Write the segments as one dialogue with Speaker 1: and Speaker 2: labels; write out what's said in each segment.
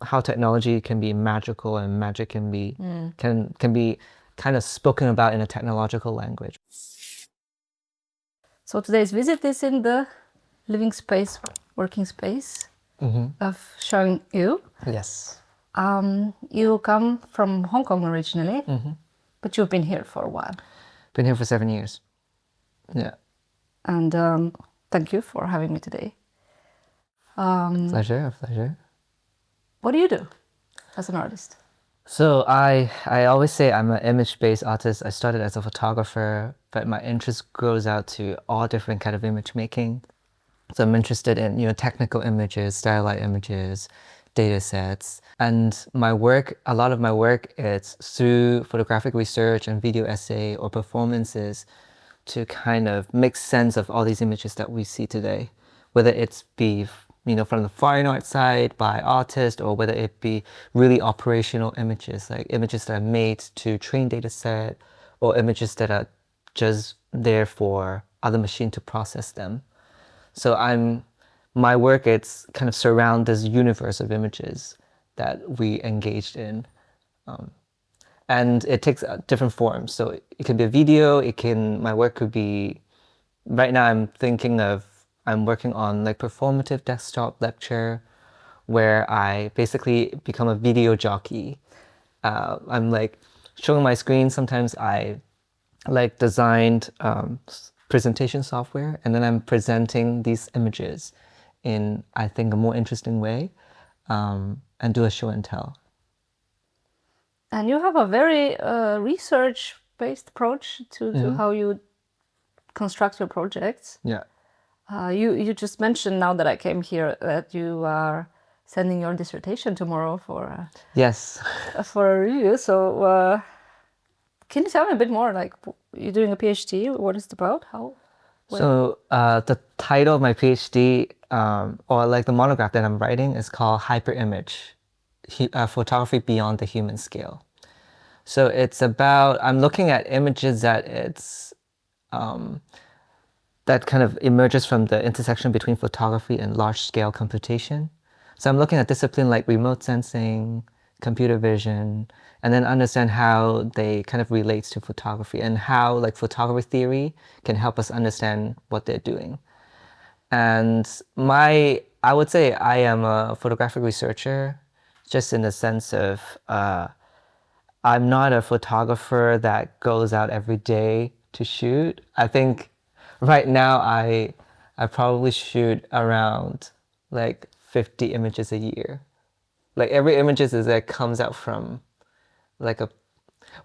Speaker 1: how technology can be magical and magic can be can be kind of spoken about in a technological language.
Speaker 2: So today's visit is in the living space, working space of Sheung Yiu.
Speaker 1: Yes.
Speaker 2: You come from Hong Kong originally, but you've been here for a while.
Speaker 1: Been here for 7 years. Yeah.
Speaker 2: And thank you for having me today.
Speaker 1: Pleasure.
Speaker 2: What do you do as an artist?
Speaker 1: So I always say I'm an image-based artist. I started as a photographer, but my interest grows out to all different kind of image making. So I'm interested in, technical images, stylized images, data sets. And my work, a lot of my work is through photographic research and video essay or performances to kind of make sense of all these images that we see today, whether it's be from the fine art side by artists, or whether it be really operational images, like images that are made to train data set, or images that are just there for other machine to process them. So my work, it's kind of surround this universe of images that we engaged in. And it takes different forms. So it could be a video, my work could be, right now I'm working on like performative desktop lecture where I basically become a video jockey. I'm like showing my screen. Sometimes I like designed presentation software, and then I'm presenting these images in, I think, a more interesting way, and do a show and tell.
Speaker 2: And you have a very research-based approach to how you construct your projects.
Speaker 1: Yeah.
Speaker 2: You just mentioned, now that I came here, that you are sending your dissertation tomorrow for
Speaker 1: Yes.
Speaker 2: For a review. So can you tell me a bit more? Like, you're doing a PhD. What is it about? How?
Speaker 1: So the title of my PhD, or like the monograph that I'm writing, is called Hyperimage, Photography Beyond the Human Scale. So it's about, I'm looking at images that that kind of emerges from the intersection between photography and large-scale computation. So I'm looking at discipline like remote sensing, computer vision, and then understand how they kind of relates to photography and how like photography theory can help us understand what they're doing. And I would say I am a photographic researcher, just in the sense of I'm not a photographer that goes out every day to shoot. I think right now I probably shoot around like 50 images a year. Like every images that comes out from like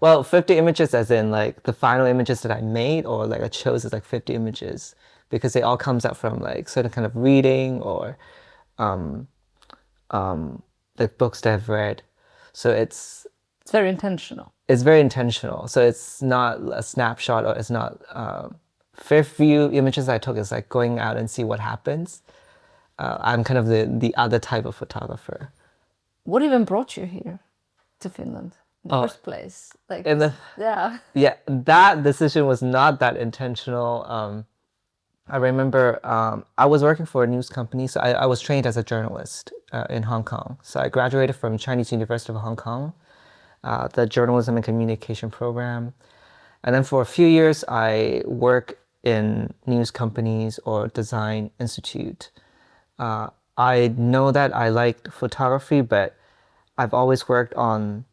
Speaker 1: 50 images as in like the final images that I made, or like I chose as like 50 images, because they all comes out from like certain kind of reading or like books that I've read. So it's
Speaker 2: very intentional.
Speaker 1: It's very intentional. So it's not a snapshot, or it's not very few images I took is like going out and see what happens. I'm kind of the other type of photographer.
Speaker 2: What even brought you here to Finland in the first place? Like,
Speaker 1: yeah, that decision was not that intentional. I remember I was working for a news company, so I was trained as a journalist in Hong Kong. So I graduated from Chinese University of Hong Kong, the journalism and communication program. And then for a few years, I worked in news companies or design institute. I know that I liked photography, but I've always worked on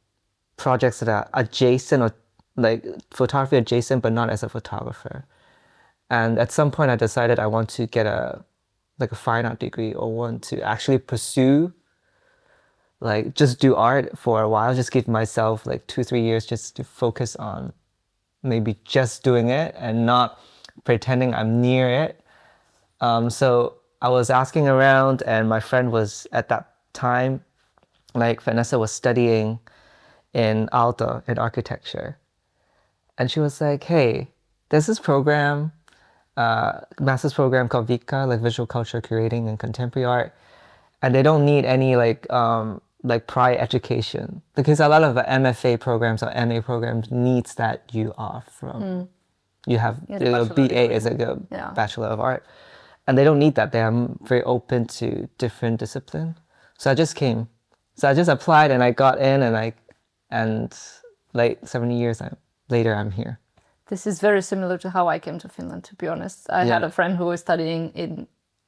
Speaker 1: projects that are adjacent, or like photography adjacent, but not as a photographer. And at some point I decided I want to get a fine art degree, or want to actually pursue, like just do art for a while, just give myself like 2-3 years just to focus on maybe just doing it and not pretending I'm near it. So I was asking around, and my friend was at that time, like Vanessa, was studying in Aalto in architecture. And she was like, hey, there's this program, master's program called VICA, like Visual Culture Curating and Contemporary Art. And they don't need any like prior education, because a lot of MFA programs or MA programs needs that you are from, you have a BA is like a Bachelor of Art. And they don't need that. They are very open to different discipline. So I just came. So I just applied and I got in, and like 7 years later, I'm here.
Speaker 2: This is very similar to how I came to Finland, to be honest. I had
Speaker 1: Yeah.
Speaker 2: a friend who was studying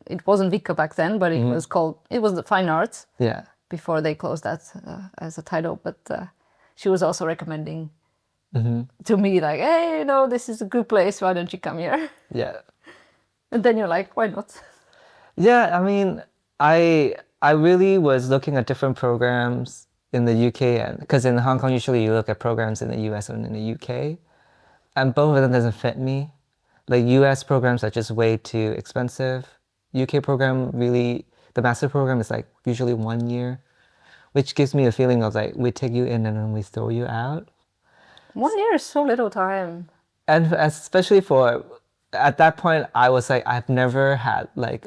Speaker 2: it wasn't Vika back then, but it was the fine arts
Speaker 1: Yeah.
Speaker 2: before they closed that as a title. But she was also recommending to me, like, hey, you know, this is a good place. Why don't you come here?
Speaker 1: Yeah.
Speaker 2: And then you're like, why not?
Speaker 1: Yeah, I mean, I really was looking at different programs in the UK, and because in Hong Kong usually you look at programs in the US and in the UK, and both of them doesn't fit me. Like US programs are just way too expensive. UK program really, the master program is like usually 1 year, which gives me a feeling of like we take you in and then we throw you out.
Speaker 2: 1 year is so little time.
Speaker 1: And especially at that point, I was like, I've never had like,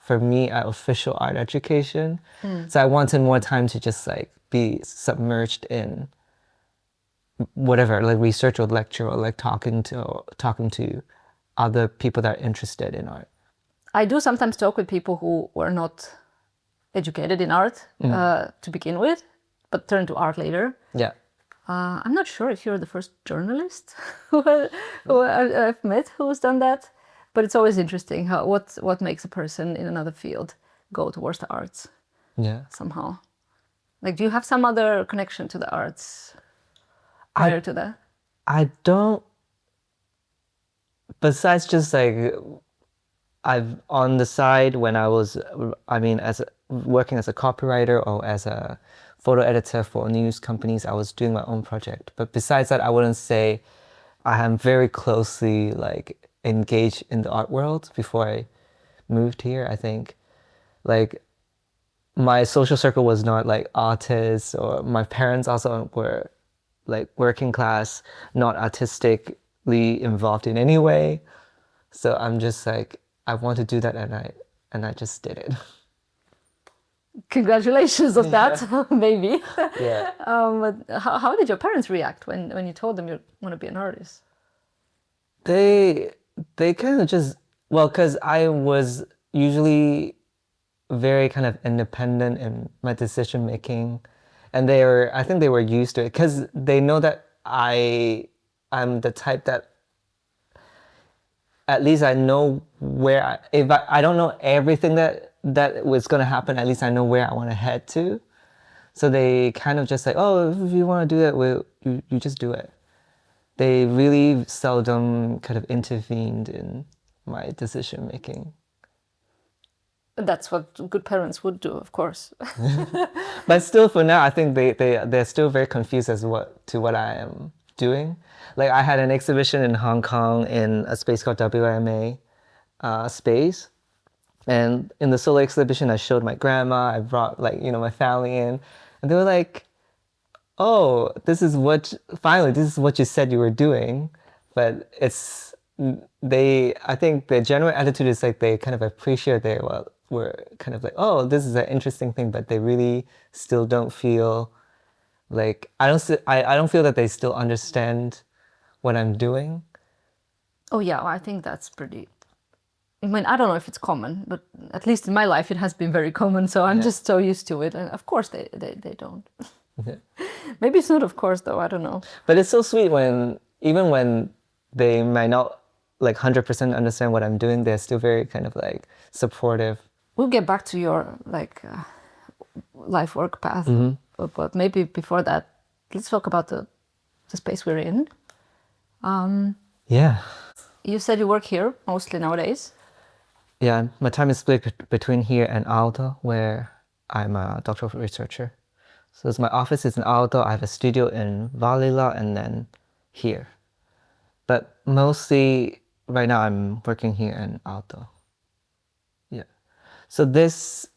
Speaker 1: for me, an official art education. So I wanted more time to just like be submerged in whatever, like research or lecture or like talking to other people that are interested in art.
Speaker 2: I do sometimes talk with people who were not educated in art to begin with, but turned to art later.
Speaker 1: Yeah.
Speaker 2: I'm not sure if you're the first journalist who I've met who's done that, but it's always interesting what makes a person in another field go towards the arts.
Speaker 1: Yeah.
Speaker 2: Somehow. Like, do you have some other connection to the arts prior to that?
Speaker 1: I don't. Besides just like, I've on the side when I was, I mean, working as a copywriter or as a photo editor for news companies, I was doing my own project. But besides that, I wouldn't say I am very closely like engaged in the art world before I moved here. I think like my social circle was not like artists, or my parents also were like working class, not artistically involved in any way. So I'm just like, I want to do that, and I just did it.
Speaker 2: Congratulations of that, maybe.
Speaker 1: Yeah.
Speaker 2: But how did your parents react when you told them you want to be an artist?
Speaker 1: They kind of just, well, because I was usually very kind of independent in my decision making, and I think they were used to it because they know that I'm the type that at least I know where if I don't know everything that was going to happen, at least I know where I want to head to. So they kind of just like, oh, if you want to do it, you just do it. They really seldom kind of intervened in my decision making.
Speaker 2: That's what good parents would do, of course.
Speaker 1: But still, for now, I think they're still very confused as to what I am doing. Like I had an exhibition in Hong Kong in a space called WMA space. And in the solo exhibition, I showed my grandma, I brought like, my family in, and they were like, oh, this is what you said you were doing. But I think the general attitude is like they kind of appreciate we're kind of like, oh, this is an interesting thing, but they really still don't feel like, I don't feel that they still understand what I'm doing.
Speaker 2: Oh yeah, I think that's pretty. I mean, I don't know if it's common, but at least in my life it has been very common. So I'm just so used to it, and of course they don't.
Speaker 1: Yeah.
Speaker 2: Maybe it's not, of course, though. I don't know.
Speaker 1: But it's so sweet even when they might not like 100% understand what I'm doing, they're still very kind of like supportive.
Speaker 2: We'll get back to your like life work path, but maybe before that, let's talk about the space we're in.
Speaker 1: Yeah.
Speaker 2: You said you work here mostly nowadays.
Speaker 1: Yeah, my time is split between here and Aalto, where I'm a doctoral researcher. So my office is in Aalto. I have a studio in Valila and then here. But mostly right now I'm working here in Aalto. Yeah. So this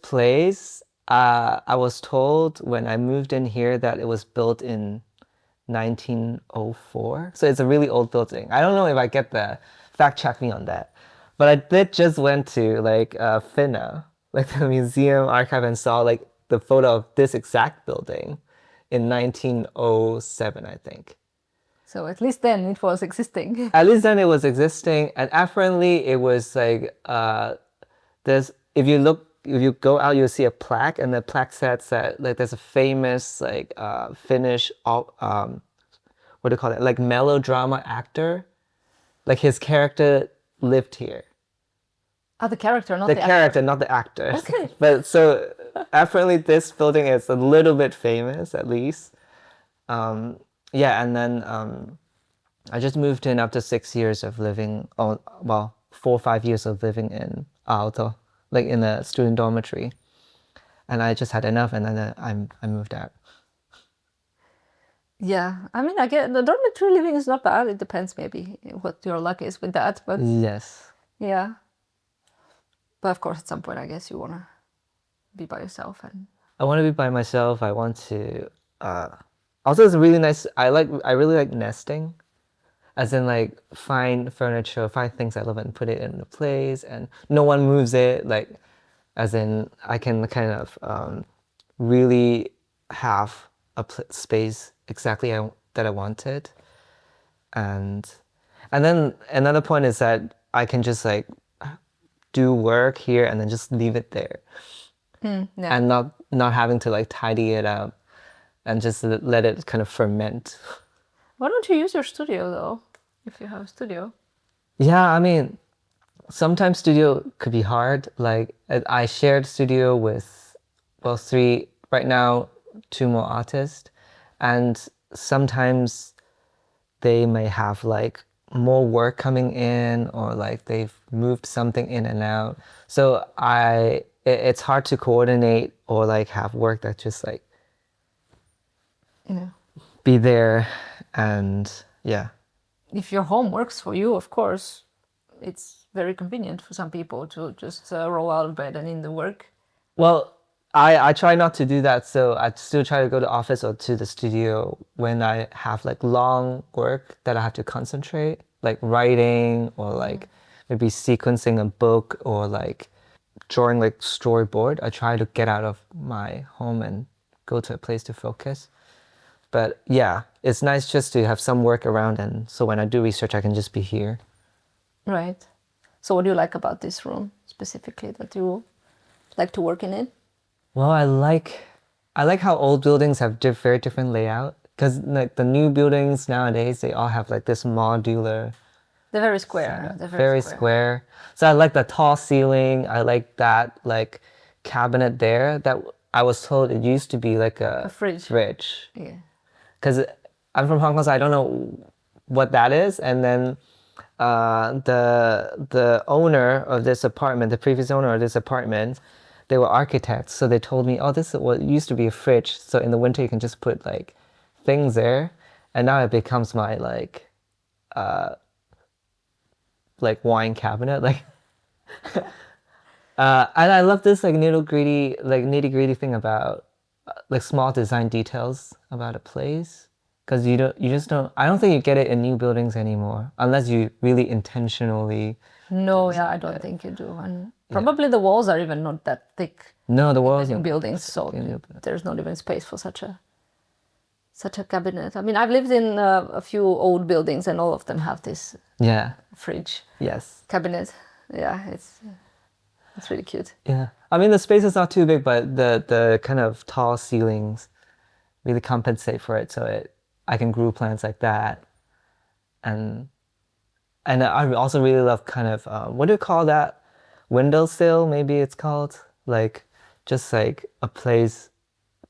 Speaker 1: place, I was told when I moved in here that it was built in 1904. So it's a really old building. I don't know if I get the fact check me on that. But I did just went to like Finna, like the museum archive, and saw like the photo of this exact building in 1907, I think.
Speaker 2: So at least then it was existing.
Speaker 1: At least then it was existing, and apparently it was like if if you go out, you'll see a plaque, and the plaque says that like there's a famous like Finnish what do you call it, like melodrama actor, like his character lived here.
Speaker 2: The character, not
Speaker 1: The
Speaker 2: the
Speaker 1: character, not the actor.
Speaker 2: Okay.
Speaker 1: But so apparently this building is a little bit famous, at least. Yeah, and then I just moved in after 6 years of living, oh, well, 4 or 5 years of living in Aalto, like in a student dormitory. And I just had enough, and then I moved out.
Speaker 2: Yeah, I mean, I get the dormitory living is not bad. It depends maybe what your luck is with that, but
Speaker 1: Yes.
Speaker 2: yeah. But of course, at some point, I guess you want to be by yourself and
Speaker 1: I want to be by myself. I want to. Also, it's really nice. I really like nesting, as in like find furniture, find things I love, and put it in a place, and no one moves it. Like, as in I can kind of really have a space exactly that I wanted, and then another point is that I can just like do work here and then just leave it there.
Speaker 2: yeah.
Speaker 1: And not having to like tidy it up and just let it kind of ferment.
Speaker 2: Why don't you use your studio though, if you have a studio?
Speaker 1: Yeah, I mean, sometimes studio could be hard. Like I shared studio with, well, right now, 2 more artists, and sometimes they may have like more work coming in, or like they've moved something in and out. So it's hard to coordinate or like have work that just like be there. And yeah.
Speaker 2: If your home works for you, of course, it's very convenient for some people to just roll out of bed and in the work.
Speaker 1: Well, I try not to do that, so I still try to go to the office or to the studio when I have like long work that I have to concentrate, like writing or like maybe sequencing a book or like drawing like storyboard. I try to get out of my home and go to a place to focus. But yeah, it's nice just to have some work around, and so when I do research, I can just be here.
Speaker 2: Right. So what do you like about this room specifically that you like to work in it?
Speaker 1: Well, I like how old buildings have very different layout, because like the new buildings nowadays, they all have like this modular.
Speaker 2: They're very square. They're
Speaker 1: Very square. So I like the tall ceiling. I like that like cabinet there that I was told it used to be like a
Speaker 2: fridge. Yeah.
Speaker 1: Because I'm from Hong Kong, so I don't know what that is. And then the owner of this apartment, the previous owner of this apartment, they were architects, so they told me, oh, this is what used to be a fridge. So in the winter, you can just put like things there, and now it becomes my like wine cabinet, like. And I love this like nitty gritty thing about like small design details about a place, because you just don't. I don't think you get it in new buildings anymore unless you really intentionally.
Speaker 2: No, yeah, I don't think you do, and probably the walls are even not that thick.
Speaker 1: No, the walls
Speaker 2: in buildings, so there's not even space for such a cabinet. I mean, I've lived in a few old buildings, and all of them have this fridge.
Speaker 1: Yes.
Speaker 2: Cabinet. Yeah, it's really cute.
Speaker 1: Yeah, I mean the space is not too big, but the kind of tall ceilings really compensate for it. So I can grow plants like that, and I also really love kind of what do you call that? Windowsill, maybe it's called, like just like a place,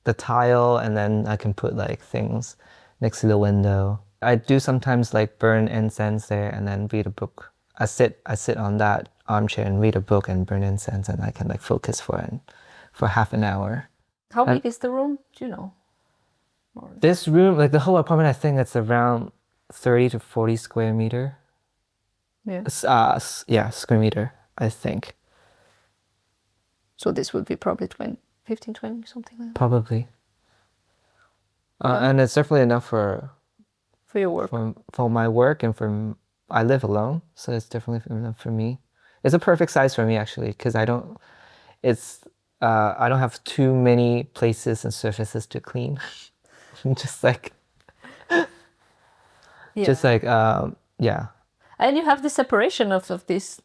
Speaker 1: the tile, and then I can put like things next to the window. I do sometimes like burn incense there and then read a book. I sit on that armchair and read a book and burn incense, and I can like focus for half an hour.
Speaker 2: How big is the room? Do you know?
Speaker 1: This room, like the whole apartment, I think it's around 30 to 40 square meter.
Speaker 2: Yeah.
Speaker 1: Yeah, square meter, I think.
Speaker 2: So this would be probably 15, 20, something like that.
Speaker 1: Probably. And it's definitely enough for
Speaker 2: your work.
Speaker 1: For my work, and I live alone, so it's definitely enough for me. It's a perfect size for me actually, because I don't have too many places and surfaces to clean. just like yeah.
Speaker 2: And you have the separation of this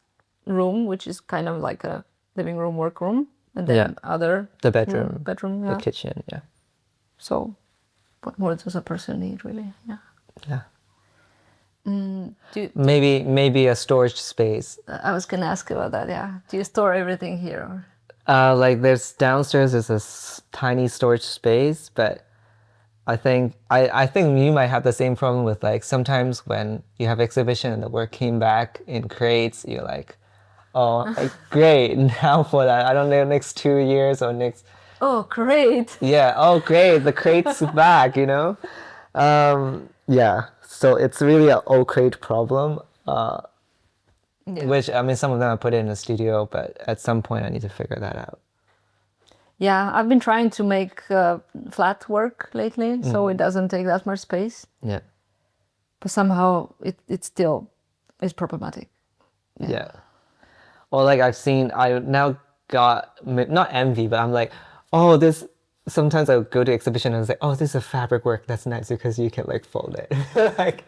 Speaker 2: room, which is kind of like a living room, work room. and then other
Speaker 1: the bedroom,
Speaker 2: bedroom,
Speaker 1: the kitchen,
Speaker 2: So, what more does a person need, really? Yeah.
Speaker 1: yeah.
Speaker 2: Do
Speaker 1: Maybe a storage space.
Speaker 2: I was gonna ask about that. Yeah. Do you store everything here? Or?
Speaker 1: Like there's downstairs is a tiny storage space, but I think you might have the same problem with like sometimes when you have exhibition and the work came back in crates, you're like, oh, like, great, now for that, I don't know, next 2 years or next.
Speaker 2: Oh, great!
Speaker 1: Yeah, oh great, the crate's back, you know? Yeah, so it's really an old crate problem, which I mean, some of them I put in the studio, but at some point I need to figure that out.
Speaker 2: Yeah, I've been trying to make flat work lately, so it doesn't take that much space.
Speaker 1: Yeah.
Speaker 2: But somehow it still is problematic.
Speaker 1: Yeah. Or like I now got, not envy, but I'm like, oh, this, sometimes I go to exhibition and it's like, oh, this is a fabric work, that's nice because you can like fold it. Like,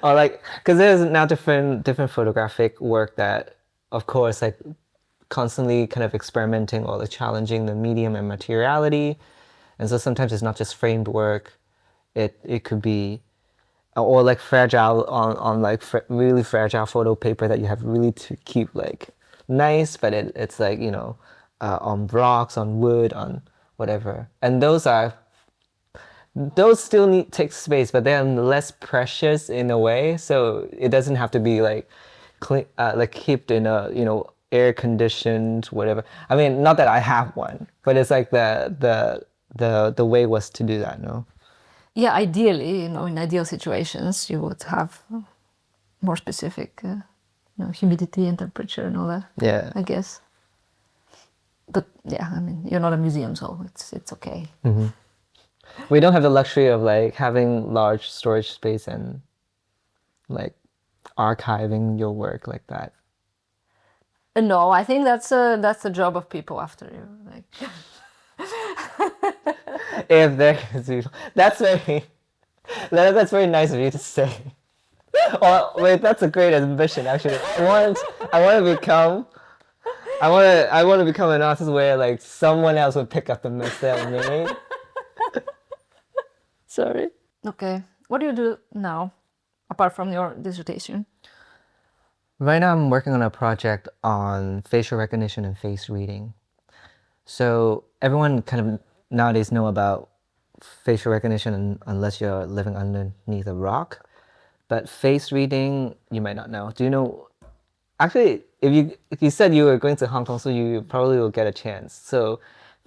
Speaker 1: or like, because there's now different photographic work that, of course, like constantly kind of experimenting or like challenging the medium and materiality. And so sometimes it's not just framed work, it could be, or like fragile on like really fragile photo paper that you have really to keep like nice, but it's like, you know, on rocks, on wood, on whatever. And those still take space, but they're less precious in a way. So it doesn't have to be like clean, like kept in a, you know, air conditioned, whatever. I mean, not that I have one, but it's like the way was to do that, no?
Speaker 2: Yeah, ideally, you know, in ideal situations, you would have more specific, you know, humidity and temperature and all that.
Speaker 1: Yeah.
Speaker 2: I guess. But yeah, I mean, you're not a museum, so it's okay.
Speaker 1: Mm-hmm. We don't have the luxury of like having large storage space and like archiving your work like that.
Speaker 2: No, I think that's a job of people after you. Like,
Speaker 1: if there is people, that's very nice of you to say. Oh wait, that's a great ambition actually. I want to become an artist where like someone else would pick up the mess that me. Sorry.
Speaker 2: Okay, what do you do now, apart from your dissertation?
Speaker 1: Right now I'm working on a project on facial recognition and face reading. So everyone kind of nowadays know about facial recognition unless you're living underneath a rock. But face reading, you might not know. Do you know? Actually, if you said you were going to Hong Kong, so you probably will get a chance. So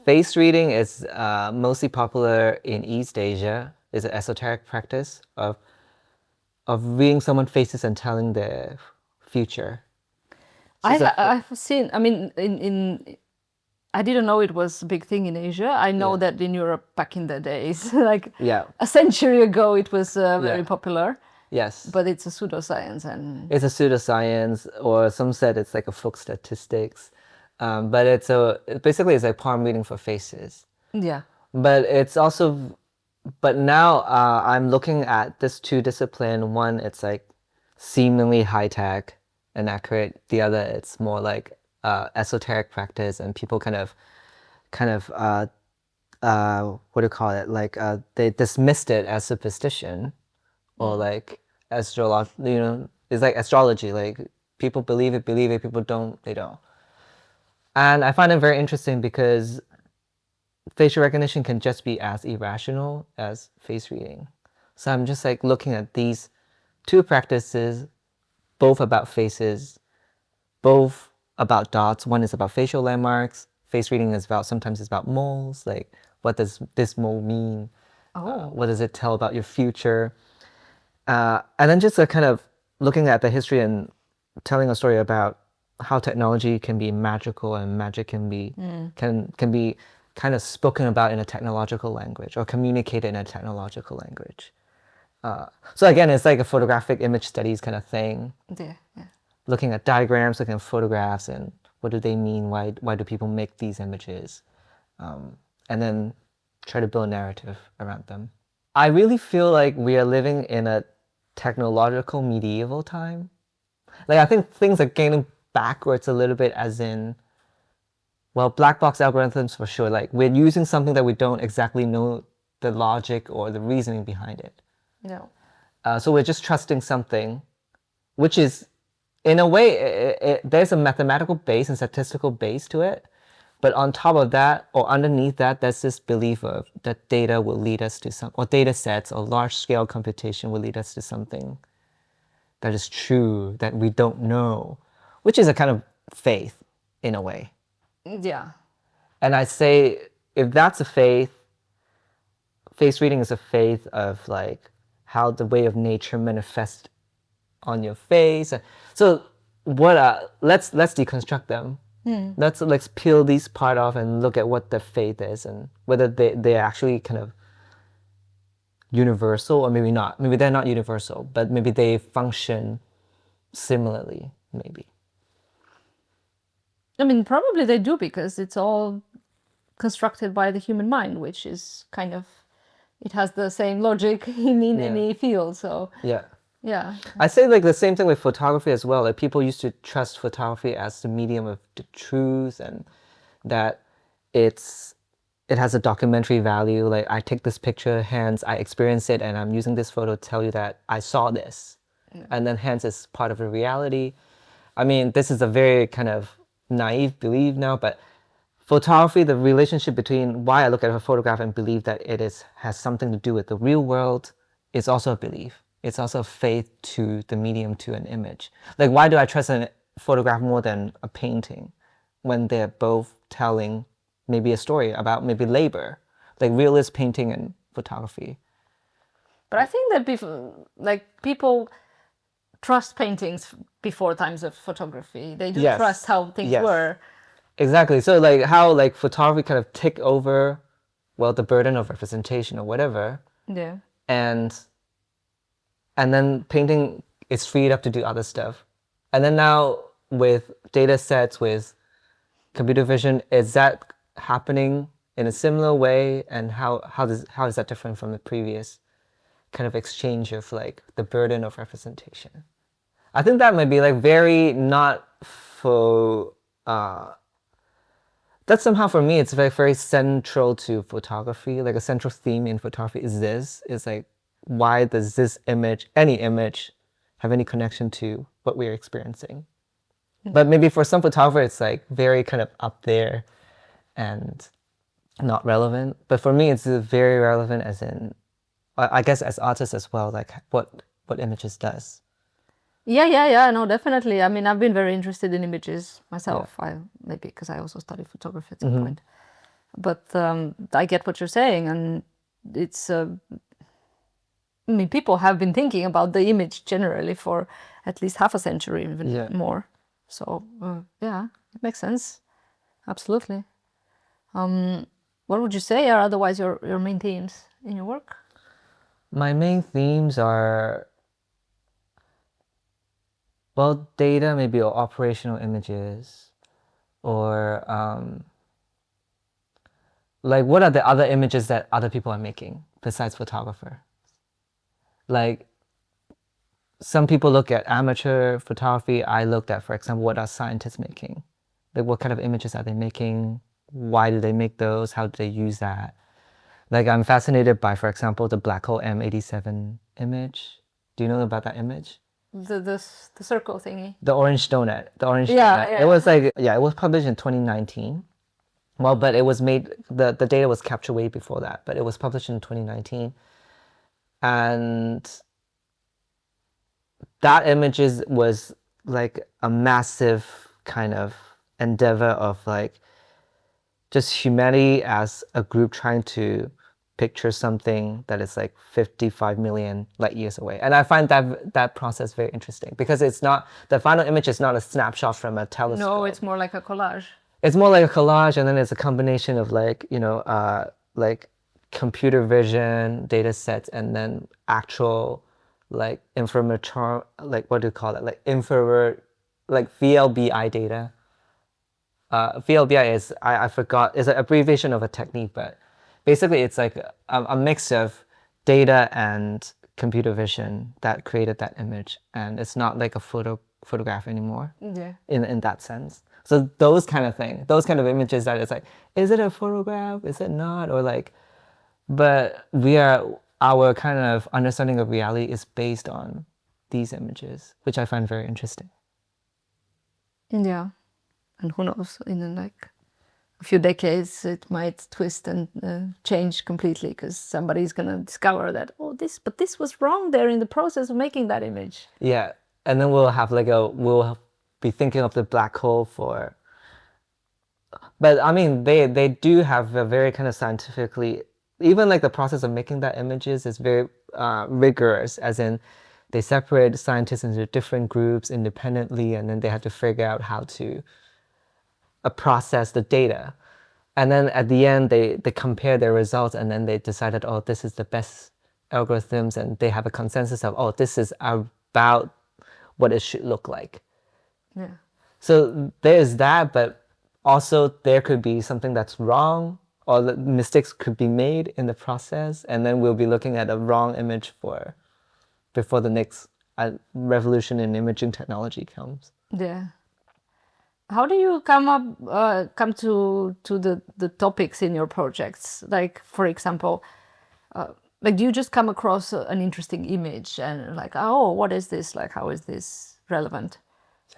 Speaker 1: face reading is mostly popular in East Asia. It's an esoteric practice of reading someone's faces and telling their future. So
Speaker 2: I've seen, I mean, I didn't know it was a big thing in Asia. I know that in Europe back in the days, like a century ago, it was very popular.
Speaker 1: Yes.
Speaker 2: But it's a pseudoscience and...
Speaker 1: It's a pseudoscience, or some said it's like a folk statistics. But basically it's like palm reading for faces.
Speaker 2: Yeah.
Speaker 1: But it's also, but now I'm looking at this two discipline. One, it's like seemingly high tech and accurate. The other, it's more like esoteric practice, and people kind of what do you call it? Like they dismissed it as superstition, or like astrology. You know, it's like astrology. Like people believe it. People don't. They don't. And I find it very interesting because facial recognition can just be as irrational as face reading. So I'm just like looking at these two practices, both about faces, both about dots. One is about facial landmarks. Face reading is sometimes it's about moles. Like, what does this mole mean? What does it tell about your future? And then just kind of looking at the history and telling a story about how technology can be magical and magic can be can be kind of spoken about in a technological language or communicated in a technological language. So again, it's like a photographic image studies kind of thing.
Speaker 2: Yeah.
Speaker 1: Looking at diagrams, looking at photographs, and what do they mean? Why do people make these images? And then try to build a narrative around them. I really feel like we are living in a technological medieval time. Like I think things are getting backwards a little bit, as in Well, black box algorithms for sure. Like we're using something that we don't exactly know the logic or the reasoning behind it.
Speaker 2: No.
Speaker 1: So we're just trusting something, which is, in a way, there's a mathematical base and statistical base to it. But on top of that, or underneath that, there's this belief of that data will lead us to some, or data sets or large scale computation will lead us to something that is true that we don't know, which is a kind of faith in a way.
Speaker 2: Yeah.
Speaker 1: And I say, if that's a faith, face reading is a faith of like how the way of nature manifests on your face. So what? Let's deconstruct them. Let's peel these part off and look at what the faith is and whether they're actually kind of universal or maybe not. Maybe they're not universal, but maybe they function similarly. Maybe.
Speaker 2: I mean, probably they do because it's all constructed by the human mind, which is kind of, it has the same logic in any field. So
Speaker 1: Yeah.
Speaker 2: yeah.
Speaker 1: I say like the same thing with photography as well. Like people used to trust photography as the medium of the truth and that it has a documentary value. Like I take this picture, hence I experience it and I'm using this photo to tell you that I saw this. And then hence it's part of the reality. I mean, this is a very kind of naive belief now, but photography, the relationship between why I look at a photograph and believe that has something to do with the real world is also a belief. It's also a faith to the medium, to an image. Like, why do I trust a photograph more than a painting when they're both telling maybe a story about maybe labor, like realist painting and photography?
Speaker 2: But I think that people trust paintings before times of photography. They do
Speaker 1: Yes.
Speaker 2: trust how things
Speaker 1: Yes.
Speaker 2: were.
Speaker 1: Exactly. So like how like photography kind of take over, well, the burden of representation or whatever,
Speaker 2: Yeah.
Speaker 1: and then painting is freed up to do other stuff. And then now with data sets, with computer vision, is that happening in a similar way? And how is that different from the previous kind of exchange of like the burden of representation? I think that might be like very not for that somehow for me it's very very central to photography. Like a central theme in photography is like, why does this image, any image, have any connection to what we're experiencing? But maybe for some photographer it's like very kind of up there and not relevant. But for me it's very relevant, as in I guess as artists as well, like what images does.
Speaker 2: Yeah, no, definitely. I mean, I've been very interested in images myself. Maybe because I also studied photography at some point. But I get what you're saying, and it's. I mean, people have been thinking about the image generally for at least half a century, even more. So yeah, it makes sense. Absolutely. What would you say are otherwise your main themes in your work?
Speaker 1: My main themes are, well, data, maybe, or operational images, or like what are the other images that other people are making besides photographer? Like some people look at amateur photography. I looked at, for example, what are scientists making? Like what kind of images are they making? Why do they make those? How do they use that? Like I'm fascinated by, for example, the black hole M87 image. Do you know about that image?
Speaker 2: The circle thingy.
Speaker 1: The orange donut. The orange
Speaker 2: Yeah,
Speaker 1: donut.
Speaker 2: yeah.
Speaker 1: It was like, yeah, it was published in 2019. Well, but it was made, the data was captured way before that, but it was published in 2019. And that image was like a massive kind of endeavor of like just humanity as a group trying to picture something that is like 55 million light years away. And I find that process very interesting because it's not, the final image is not a snapshot from a telescope.
Speaker 2: No, it's more like a collage.
Speaker 1: It's more like a collage, and then it's a combination of like, like computer vision data sets and then actual like information, like what do you call it? Like infrared, like VLBI data. VLBI is, I forgot, is an abbreviation of a technique, but basically it's like a mix of data and computer vision that created that image. And it's not like a photograph anymore
Speaker 2: Yeah.
Speaker 1: in that sense. So those kind of thing, those kind of images that it's like, is it a photograph? Is it not? Or like, but our kind of understanding of reality is based on these images, which I find very interesting.
Speaker 2: Yeah, and who knows, in like a few decades it might twist and change completely because somebody's gonna discover that, oh, this was wrong there in the process of making that image.
Speaker 1: Yeah, and then we'll be thinking of the black hole for. But I mean, they do have a very kind of scientifically, even like the process of making that images is very rigorous, as in they separate scientists into different groups independently, and then they have to figure out how to process the data. And then at the end, they compare their results, and then they decided, oh, this is the best algorithms, and they have a consensus of, oh, this is about what it should look like.
Speaker 2: Yeah.
Speaker 1: So there's that, but also there could be something that's wrong, or the mistakes could be made in the process, and then we'll be looking at a wrong image before the next revolution in imaging technology comes.
Speaker 2: Yeah. How do you come to the topics in your projects? Like, for example, like, do you just come across an interesting image and like, oh, what is this? Like, how is this relevant?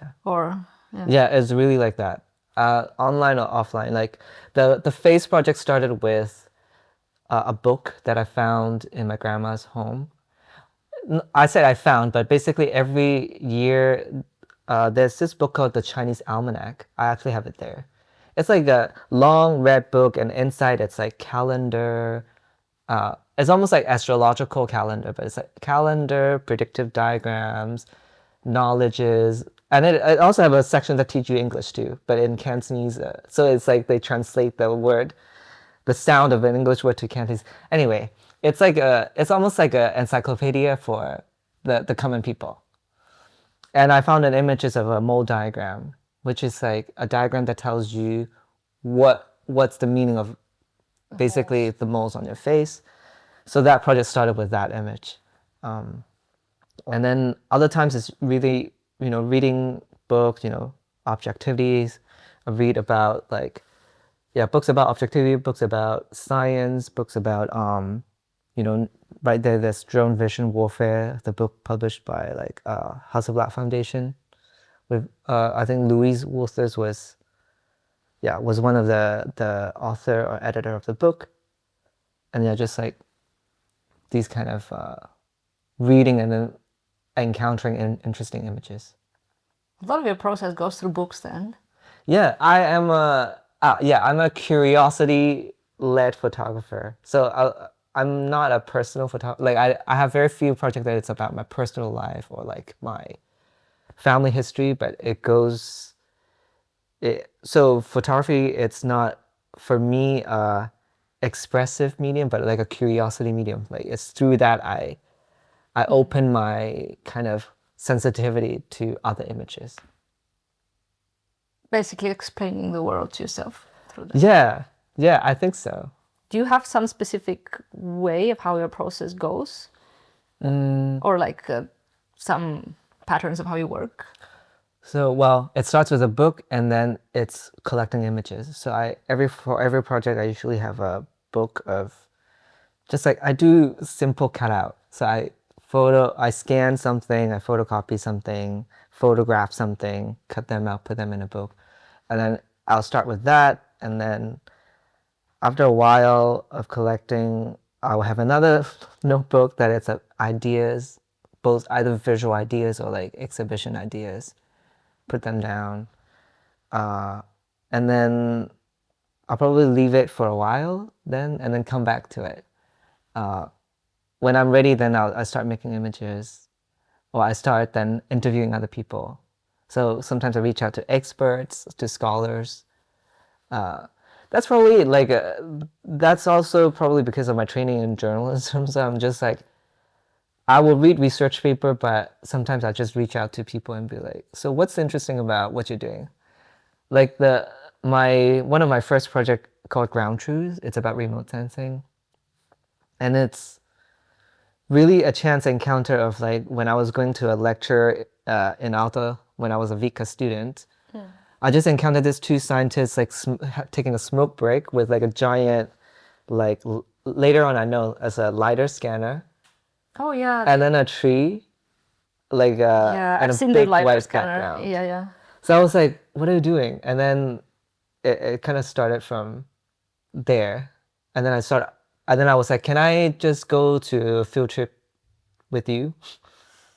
Speaker 1: Yeah.
Speaker 2: Or
Speaker 1: Yeah, it's really like that. Online or offline. Like the FACE project started with a book that I found in my grandma's home. I said I found, but basically every year there's this book called the Chinese Almanac. I actually have it there. It's like a long red book, and inside it's like calendar. It's almost like astrological calendar, but it's like calendar, predictive diagrams, knowledges, and it also have a section that teach you English too, but in Cantonese. So it's like they translate the sound of an English word to Cantonese. Anyway, it's almost like an encyclopedia for the common people. And I found an images of a mole diagram, which is like a diagram that tells you what's the meaning of basically the moles on your face. So that project started with that image. And then other times it's really, reading books, objectivities. I read about books about objectivity, books about science, books about, right there's Drone Vision Warfare, the book published by House of Black Foundation. With I think Louise Wolters was one of the author or editor of the book. And just like these kind of reading and then encountering interesting images.
Speaker 2: a lot of your process goes through books then.
Speaker 1: Yeah, I'm a curiosity-led photographer. So I'm not a personal photographer. Like I have very few projects that it's about my personal life or like my family history, but so photography, it's not for me expressive medium, but like a curiosity medium. Like it's through that I open my kind of sensitivity to other images.
Speaker 2: Basically explaining the world to yourself through that.
Speaker 1: Yeah, I think so.
Speaker 2: Do you have some specific way of how your process goes? Or like some patterns of how you work?
Speaker 1: So, well, it starts with a book and then it's collecting images. So for every project, I usually have a book of just like, I do simple cutout. So I scan something, I photocopy something, photograph something, cut them out, put them in a book. And then I'll start with that. And then after a while of collecting, I'll have another notebook that it's ideas, both either visual ideas or like exhibition ideas. Put them down. And then I'll probably leave it for a while and then come back to it. When I'm ready, then I start making images, or I start then interviewing other people. So sometimes I reach out to experts, to scholars. That's probably that's also probably because of my training in journalism. So I'm just like, I will read research paper, but sometimes I just reach out to people and be like, so what's interesting about what you're doing? Like one of my first project called Ground Truth, it's about remote sensing. And it's really a chance encounter of like when I was going to a lecture in Aalto when I was a Vika student. I just encountered these two scientists like taking a smoke break with like a giant, like later on I know as a LiDAR scanner,
Speaker 2: Oh yeah.
Speaker 1: and then a tree, like
Speaker 2: Yeah,
Speaker 1: and
Speaker 2: I've
Speaker 1: a
Speaker 2: seen the
Speaker 1: big
Speaker 2: LiDAR
Speaker 1: white
Speaker 2: scanner.
Speaker 1: background.
Speaker 2: Yeah, yeah.
Speaker 1: So I was like, what are you doing? And then it kind of started from there, and then I was like, can I just go to a field trip with you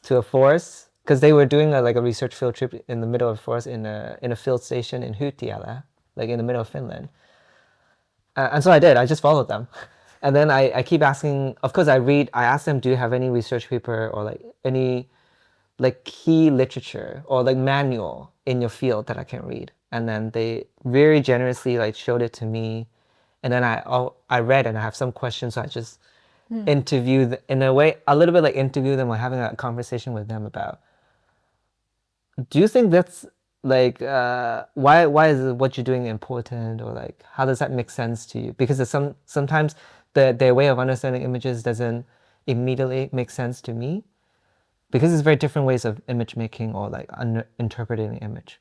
Speaker 1: to a forest? Because they were doing like a research field trip in the middle of the forest in a field station in Hutiala, like in the middle of Finland. And so I did. I just followed them. And then I keep asking, of course, I asked them, do you have any research paper or like any like key literature or like manual in your field that I can read? And then they very generously like showed it to me. And then I read and I have some questions. So I just interview in a way, a little bit like interview them or having a conversation with them about, do you think that's like why is what you're doing important, or like how does that make sense to you? Because sometimes their way of understanding images doesn't immediately make sense to me, because it's very different ways of image making or like interpreting an image.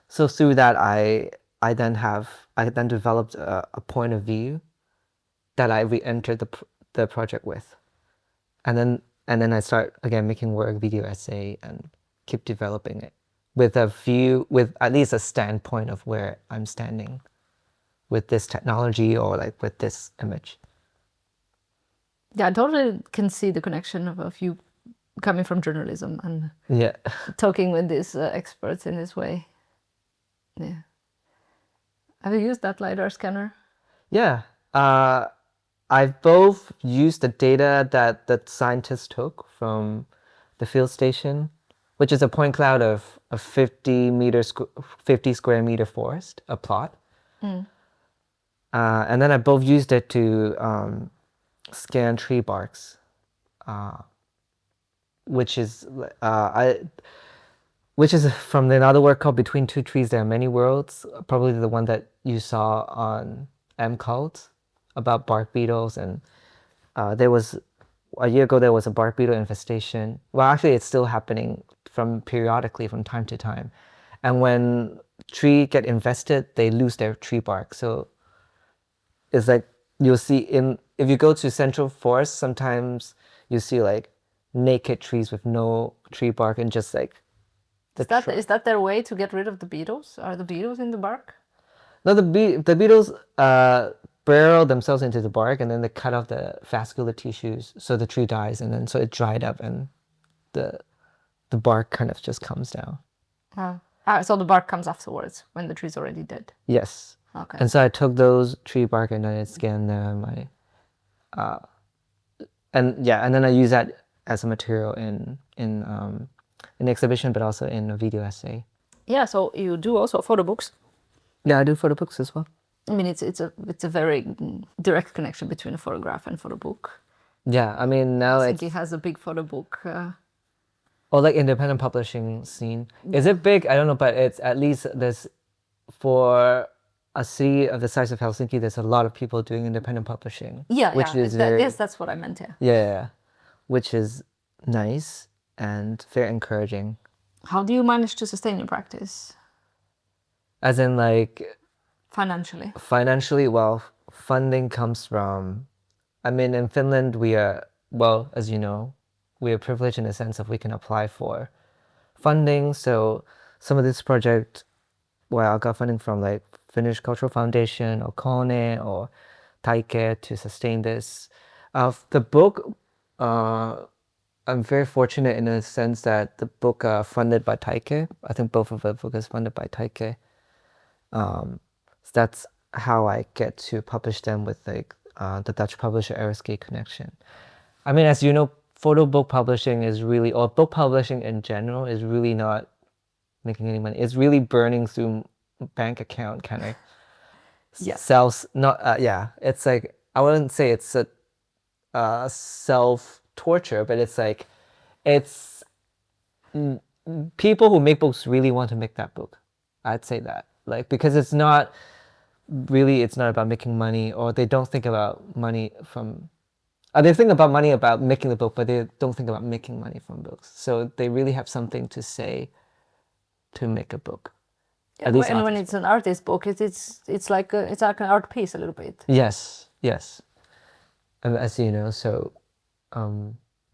Speaker 1: So through that I then developed a point of view that I re-entered the project with, and then I start again making work, video essay, and keep developing it with a view, with at least a standpoint of where I'm standing with this technology or like with this image.
Speaker 2: Yeah, I totally can see the connection of you coming from journalism and
Speaker 1: Yeah.
Speaker 2: talking with these experts in this way. Yeah. Have you used that LiDAR scanner?
Speaker 1: Yeah. I've both used the data that the scientists took from the field station, which is a point cloud of a 50 square meter forest, a plot. And then I both used it to scan tree barks, which is which is from another work called Between Two Trees There Are Many Worlds, probably the one that you saw on MCult about bark beetles. And there was a year ago there was a bark beetle infestation. Well, actually, it's still happening periodically from time to time. And when tree get infested, they lose their tree bark. So it's like you'll see if you go to central forest, sometimes you see like naked trees with no tree bark and just like
Speaker 2: Is that their way to get rid of the beetles? Are the beetles in the bark?
Speaker 1: no, the beetles burrow themselves into the bark, and then they cut off the vascular tissues, so the tree dies, and then so it dried up, and the bark kind of just comes down.
Speaker 2: So the bark comes afterwards when the tree's already dead.
Speaker 1: Yes.
Speaker 2: Okay.
Speaker 1: And so I took those tree bark and I scanned them. And then I use that as a material in an exhibition, but also in a video essay.
Speaker 2: Yeah. So you do also photo books.
Speaker 1: Yeah, I do photo books as well.
Speaker 2: I mean, it's a very direct connection between a photograph and photo book.
Speaker 1: Yeah, I mean now
Speaker 2: Helsinki has a big photo book.
Speaker 1: Or like independent publishing scene. Is it big? I don't know, but it's at least there's, for a city of the size of Helsinki, there's a lot of people doing independent publishing.
Speaker 2: Yeah,
Speaker 1: which
Speaker 2: yeah.
Speaker 1: is very,
Speaker 2: yes, that's what I meant. Yeah.
Speaker 1: Yeah, which is nice and very encouraging.
Speaker 2: How do you manage to sustain your practice?
Speaker 1: As in like
Speaker 2: Financially?
Speaker 1: Well, funding comes from, I mean, in Finland we are, well, as you know, we are privileged in the sense of we can apply for funding. So some of this project, well, I got funding from like Finnish Cultural Foundation or Kone or Taike to sustain this. The book, I'm very fortunate in a sense that the book funded by Taike. I think both of the book is funded by Taike. So that's how I get to publish them with like the Dutch publisher RSK Connection. I mean, as you know, photo book publishing is really, or book publishing in general, is really not making any money. It's really burning through bank account kind of.
Speaker 2: Yeah.
Speaker 1: Self, not yeah. It's like, I wouldn't say it's a self torture, but it's like it's people who make books really want to make that book. I'd say that, like, because it's not about making money, or they don't think about money from. They think about money about making the book, but they don't think about making money from books. So they really have something to say to make a book. At least
Speaker 2: And when
Speaker 1: artist.
Speaker 2: it's an artist book, it's like an art piece a little bit.
Speaker 1: Yes, yes. As you know, so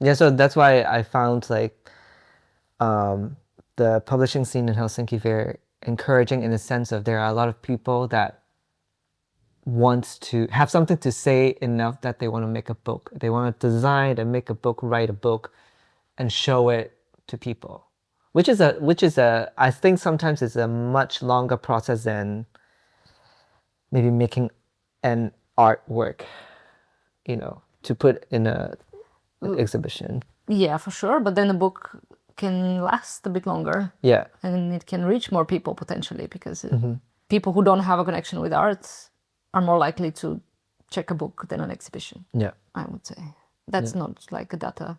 Speaker 1: yeah, so that's why I found like the publishing scene in Helsinki very encouraging in the sense of there are a lot of people that want to have something to say enough that they want to make a book. They want to design and make a book, write a book, and show it to people, which is a I think sometimes it's a much longer process than maybe making an artwork, to put in an exhibition.
Speaker 2: Yeah, for sure. But then the book can last a bit longer.
Speaker 1: Yeah.
Speaker 2: And it can reach more people potentially because people who don't have a connection with art are more likely to check a book than an exhibition.
Speaker 1: Yeah.
Speaker 2: I would say. That's not like a data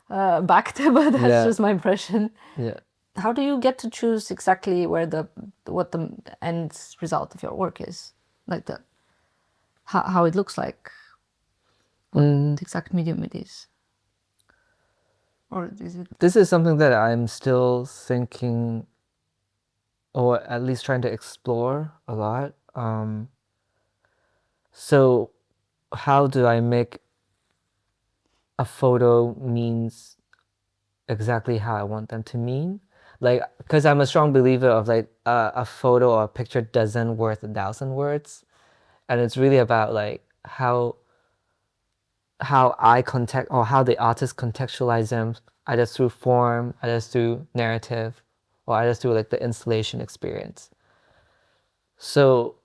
Speaker 2: backed, but that's just my impression.
Speaker 1: Yeah.
Speaker 2: How do you get to choose exactly what the end result of your work is? Like how it looks like? What the exact medium it is? Or is it?
Speaker 1: This is something that I'm still thinking, or at least trying to explore a lot. So how do I make a photo means exactly how I want them to mean? Like, because I'm a strong believer of like a photo or a picture doesn't worth 1,000 words. And it's really about like how I context or how the artist contextualize them, either through form, either through narrative, or either through like the installation experience. So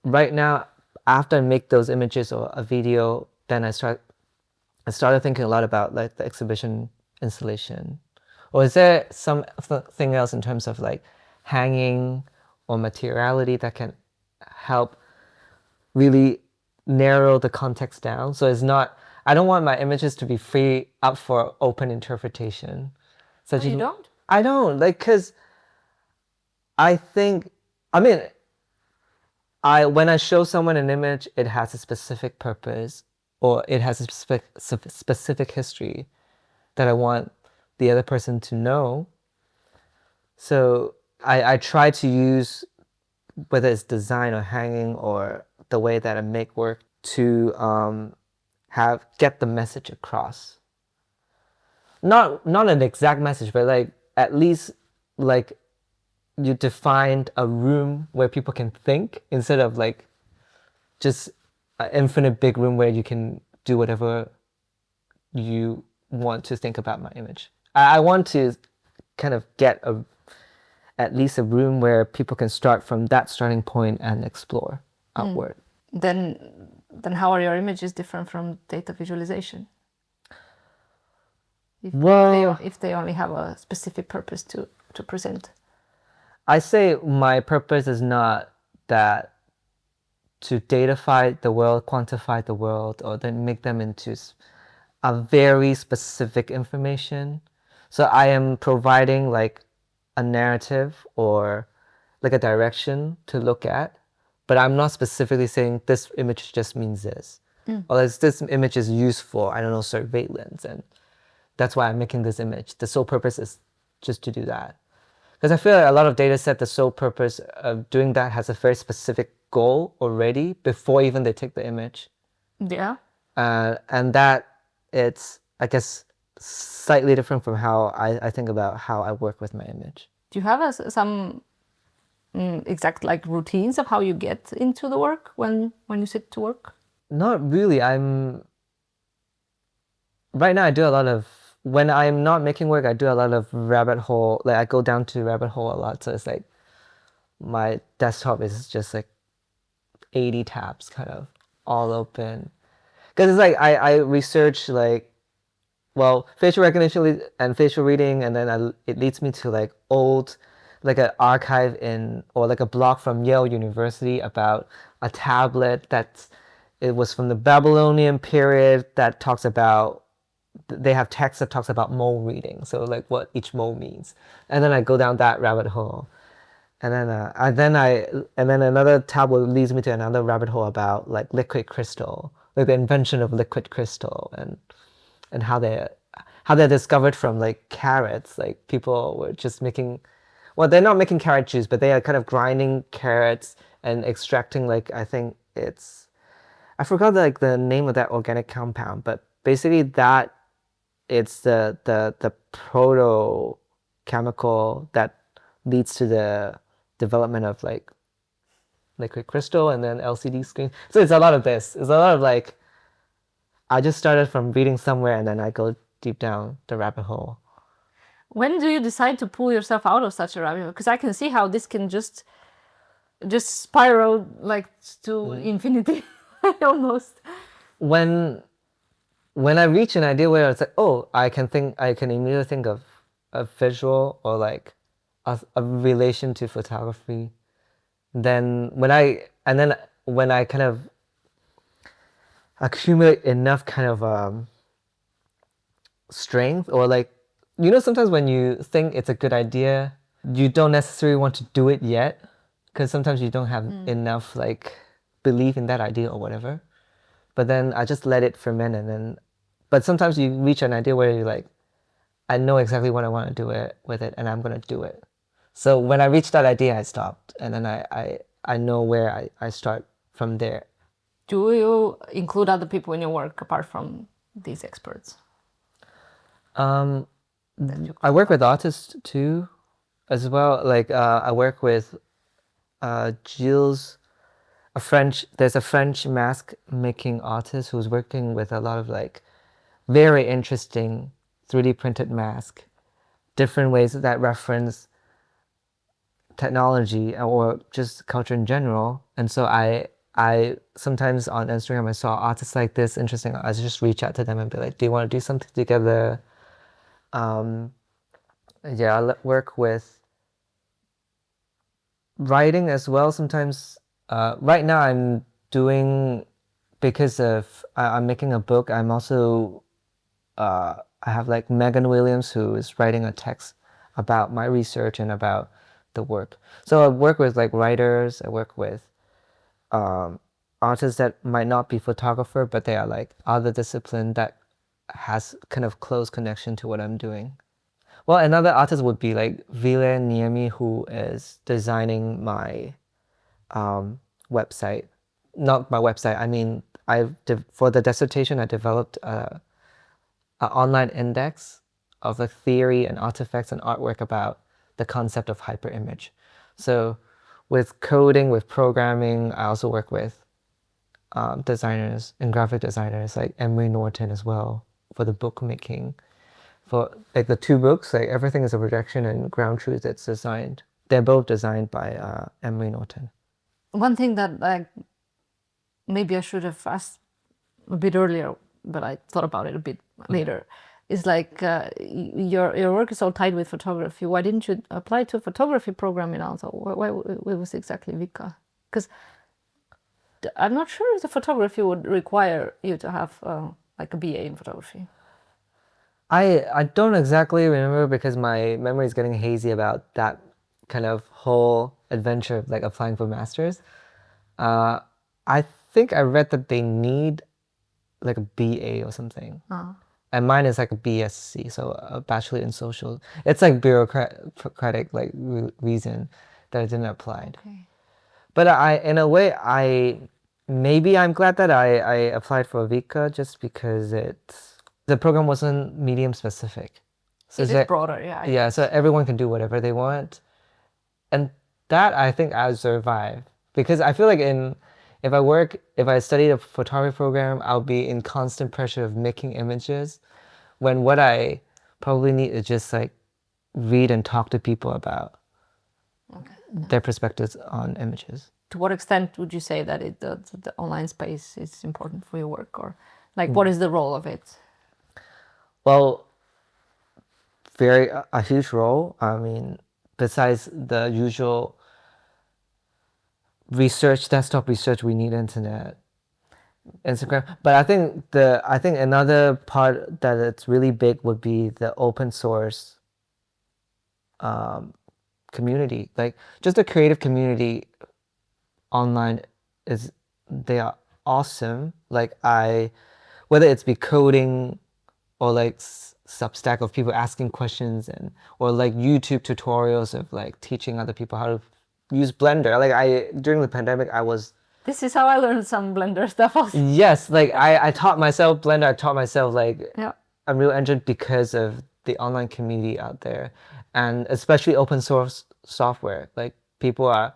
Speaker 1: right now, after I make those images or a video, then I started thinking a lot about like the exhibition installation. Or is there something else in terms of like hanging or materiality that can help really narrow the context down? So it's not, I don't want my images to be free up for open interpretation.
Speaker 2: So you don't?
Speaker 1: I don't, like, because I think, when I show someone an image, it has a specific purpose or it has a specific history that I want the other person to know. So I try to use, whether it's design or hanging or the way that I make work, to get the message across. Not an exact message, but like at least like you defined a room where people can think instead of like just an infinite big room where you can do whatever you want to think about my image. I want to kind of get at least a room where people can start from that starting point and explore outward.
Speaker 2: Then how are your images different from data visualization? If they only have a specific purpose to present.
Speaker 1: I say my purpose is not that to datafy the world, quantify the world, or then make them into a very specific information. So I am providing like a narrative or like a direction to look at, but I'm not specifically saying this image just means this. Or this image is used for, I don't know, surveillance, and that's why I'm making this image. The sole purpose is just to do that. Because I feel like a lot of data set, the sole purpose of doing that has a very specific goal already before even they take the image.
Speaker 2: Yeah.
Speaker 1: And that it's, I guess, slightly different from how I think about how I work with my image.
Speaker 2: Do you have some exact like routines of how you get into the work when you sit to work?
Speaker 1: Not really. Right now I do a lot of, when I'm not making work, I do a lot of rabbit hole, like I go down to rabbit hole a lot. So it's like my desktop is just like 80 tabs kind of all open. Because it's like I research like, well, facial recognition and facial reading, and then it leads me to like old, like an archive or like a blog from Yale University about a tablet it was from the Babylonian period that talks about, they have text that talks about mole reading, so like what each mole means, and then I go down that rabbit hole, and then another tab leads me to another rabbit hole about like liquid crystal, like the invention of liquid crystal, and how they're discovered from like carrots. Like people were just making, well, they're not making carrot juice, but they are kind of grinding carrots and extracting like I think I forgot like the name of that organic compound, but basically that it's the proto chemical that leads to the development of like liquid crystal and then LCD screen. So it's a lot of this. It's a lot of like I just started from reading somewhere and then I go deep down the rabbit hole.
Speaker 2: When do you decide to pull yourself out of such a rabbit hole? Because I can see how this can just spiral like to infinity almost.
Speaker 1: When I reach an idea where it's like, oh, I can immediately think of a visual or like a relation to photography. Then when I kind of accumulate enough kind of strength, or like, you know, sometimes when you think it's a good idea, you don't necessarily want to do it yet because sometimes you don't have enough like belief in that idea or whatever. But then I just let it ferment, and then but sometimes you reach an idea where you're like, I know exactly what I want to do with it and I'm going to do it. So when I reached that idea, I stopped, and then I know where I start from there.
Speaker 2: Do you include other people in your work apart from these experts?
Speaker 1: I work with artists too, as well. Like I work with Gilles, there's a French mask making artist who's working with a lot of like very interesting 3D printed mask, different ways that reference technology or just culture in general. And so I sometimes on Instagram I saw artists like this interesting. I just reach out to them and be like, do you want to do something together? Yeah, I work with writing as well. Sometimes right now I'm doing, because of I'm making a book, I'm also I have like Megan Williams who is writing a text about my research and about the work. So I work with like writers, I work with artists that might not be photographer, but they are like other discipline that has kind of close connection to what I'm doing. Well, another artist would be like Vile Niemi, who is designing my website. Not my website, I mean, for the dissertation, I developed an online index of the theory and artifacts and artwork about the concept of hyperimage. So with coding, with programming, I also work with designers and graphic designers like Emery Norton as well for the book making. For like the two books, like Everything is a Projection and Ground Truth, it's designed. They're both designed by Emery Norton.
Speaker 2: One thing that like maybe I should have asked a bit earlier, but I thought about it a bit later, is like your work is all tied with photography. Why didn't you apply to a photography program in Aalto? Why was exactly Vika? Because I'm not sure if the photography would require you to have like a BA in photography.
Speaker 1: I don't exactly remember because my memory is getting hazy about that kind of whole adventure of like applying for masters. I think I read that they need like a BA or something. And mine is like a BSc, so a Bachelor in Social. It's like bureaucratic like reason that I didn't apply.
Speaker 2: Okay.
Speaker 1: But in a way, maybe I'm glad that I applied for Vika just because the program wasn't medium specific. So
Speaker 2: it's broader, yeah.
Speaker 1: Yeah, so everyone can do whatever they want. And that I think I survive. Because I feel like if I studied a photography program, I'll be in constant pressure of making images when what I probably need is just like read and talk to people about their perspectives on images.
Speaker 2: To what extent would you say that the online space is important for your work, or like what is the role of it?
Speaker 1: Well, a huge role. I mean, besides the usual research, desktop research, we need internet, Instagram. But I think another part that it's really big would be the open source community. Like just the creative community online they are awesome. Like whether it's be coding or like Substack of people asking questions, and or like YouTube tutorials of like teaching other people how to use Blender. Like during the pandemic, I was
Speaker 2: This is how I learned some Blender stuff also.
Speaker 1: yes, like I taught myself Blender. I taught myself like
Speaker 2: Yeah.
Speaker 1: Unreal Engine because of the online community out there, and especially open source software. Like people are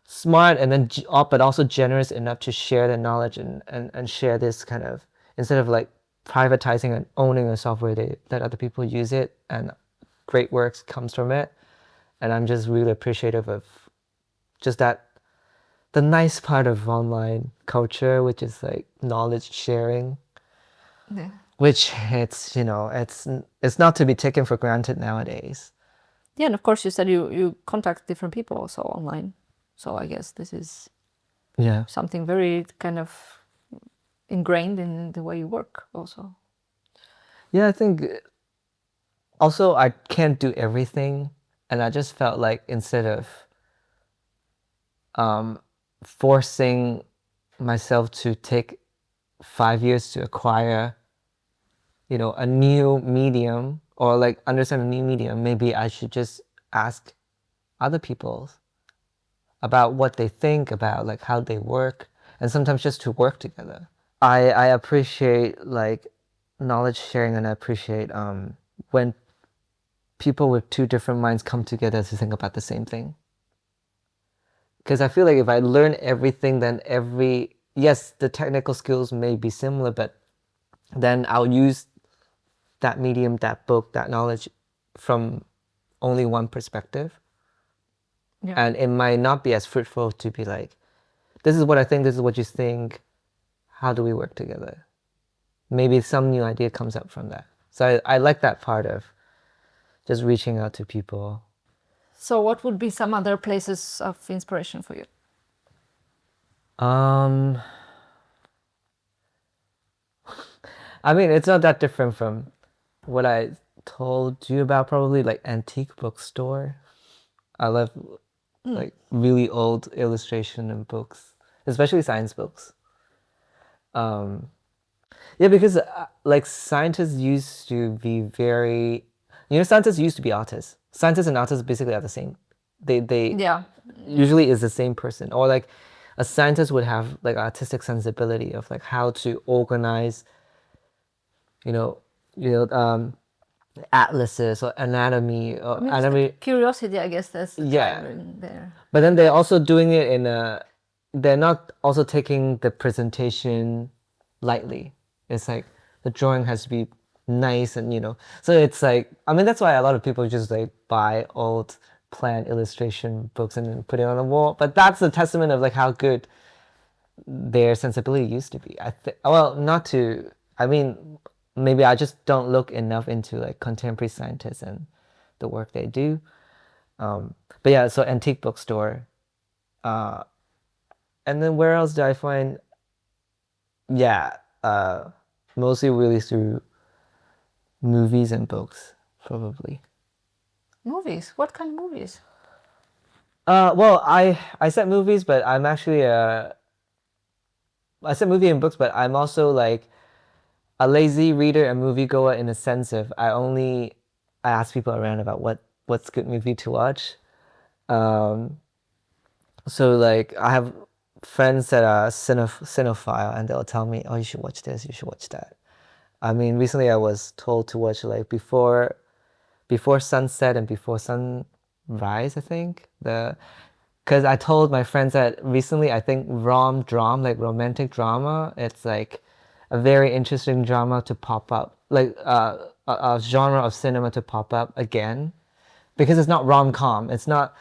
Speaker 1: smart and then but also generous enough to share their knowledge and share this kind of, instead of like privatizing and owning the software, they let other people use it, and great works comes from it. And I'm just really appreciative of just that, the nice part of online culture, which is like knowledge sharing,
Speaker 2: Yeah.
Speaker 1: which it's not to be taken for granted nowadays.
Speaker 2: Yeah, and of course you said you contact different people also online. So I guess this is
Speaker 1: Yeah.
Speaker 2: something very kind of ingrained in the way you work also.
Speaker 1: Yeah, I think also I can't do everything, and I just felt like instead of forcing myself to take 5 years to acquire, a new medium, or like understand a new medium, maybe I should just ask other people about what they think about, like how they work, and sometimes just to work together. I appreciate like knowledge sharing, and I appreciate when people with two different minds come together to think about the same thing. Because I feel like if I learn everything, then yes, the technical skills may be similar, but then I'll use that medium, that book, that knowledge from only one perspective.
Speaker 2: Yeah.
Speaker 1: And it might not be as fruitful to be like, this is what I think, this is what you think, how do we work together? Maybe some new idea comes up from that. So I like that part of just reaching out to people.
Speaker 2: So what would be some other places of inspiration for you?
Speaker 1: I mean, it's not that different from what I told you about, probably like antique bookstore. I love like really old illustration and books, especially science books. Yeah, because like scientists used to be very, scientists used to be artists. Scientists and artists basically are the same. They
Speaker 2: Yeah.
Speaker 1: usually is the same person, or like a scientist would have like artistic sensibility of like how to organize, you know, you know, atlases or anatomy or
Speaker 2: I mean, it's the
Speaker 1: anatomy.
Speaker 2: curiosity, I guess, that's the
Speaker 1: Yeah.
Speaker 2: driver in there.
Speaker 1: But then they're also doing it they're not also taking the presentation lightly. It's like the drawing has to be nice, and so it's like, I mean, that's why a lot of people just like buy old plant illustration books and then put it on the wall. But that's a testament of like how good their sensibility used to be. Well, not to, I mean, maybe I just don't look enough into like contemporary scientists and the work they do. But yeah, so antique bookstore. And then where else do I find? Yeah, mostly really through movies and books, probably.
Speaker 2: Movies? What kind of movies?
Speaker 1: Well, I said movies, but I'm actually I said movie and books, but I'm also like a lazy reader and moviegoer, in the sense of I ask people around about what's good movie to watch. So like I have friends that are cinephile, and they'll tell me, oh, you should watch this, you should watch that. I mean, recently I was told to watch like before sunset and before sunrise, I think. Because I told my friends that recently I think rom-dram, like romantic drama, it's like a very interesting drama to pop up, like a genre of cinema to pop up again, because it's not rom-com. It's not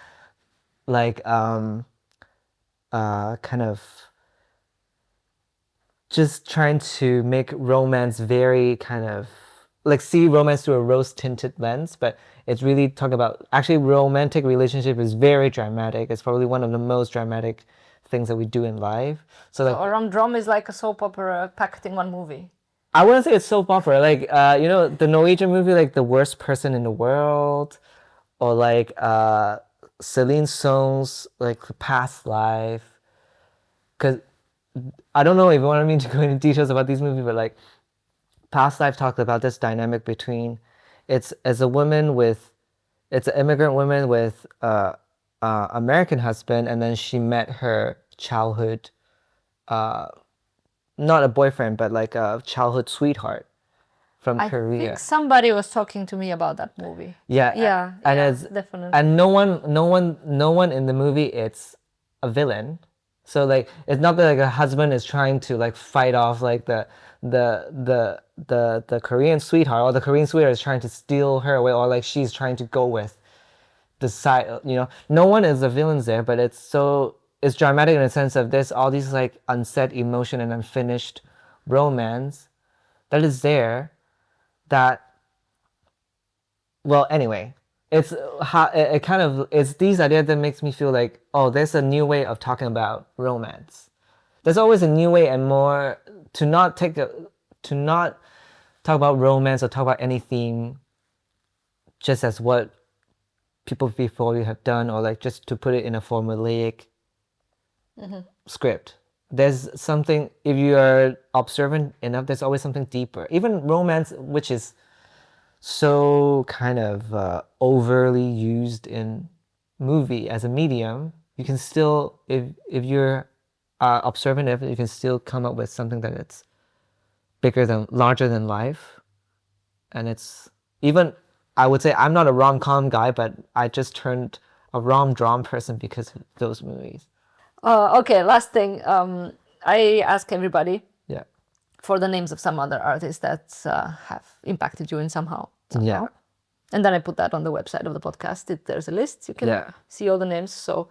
Speaker 1: like kind of just trying to make romance very kind of like see romance through a rose-tinted lens, but it's really talking about actually romantic relationship is very dramatic. It's probably one of the most dramatic things that we do in life. So like,
Speaker 2: So rom-dram is like a soap opera packed in one movie.
Speaker 1: I wouldn't say it's soap opera. Like the Norwegian movie like The Worst Person in the World, or like Celine Song's like Past Life. Because I don't know if you want me to go into details about these movies, but like past life talked about this dynamic between it's as a woman with it's an immigrant woman with American husband, and then she met her childhood not a boyfriend but like a childhood sweetheart from
Speaker 2: I
Speaker 1: Korea.
Speaker 2: think somebody was talking to me about that movie.
Speaker 1: Yeah,
Speaker 2: Yeah,
Speaker 1: and
Speaker 2: yeah,
Speaker 1: it's
Speaker 2: definitely.
Speaker 1: and no one in the movie it's a villain. So like it's not that like a husband is trying to like fight off like the Korean sweetheart, or the Korean sweetheart is trying to steal her away, or like she's trying to go with the side, no one is the villains there, but it's dramatic in the sense of there's all these like unsaid emotion and unfinished romance that is there that, well, anyway, it's how it kind of it's these ideas that makes me feel like, oh, there's a new way of talking about romance. There's always a new way and more to not talk about romance or talk about any theme just as what people before you have done, or like just to put it in a formulaic script. There's something, if you are observant enough, there's always something deeper. Even romance, which is so kind of overly used in movie as a medium, you can still, if you're observant enough, you can still come up with something that it's larger than life. And it's even, I would say I'm not a rom-com guy, but I just turned a rom-dram person because of those movies.
Speaker 2: Okay, last thing. I ask everybody
Speaker 1: Yeah.
Speaker 2: for the names of some other artists that have impacted you in somehow.
Speaker 1: Yeah.
Speaker 2: And then I put that on the website of the podcast. There's a list. You can see all the names. So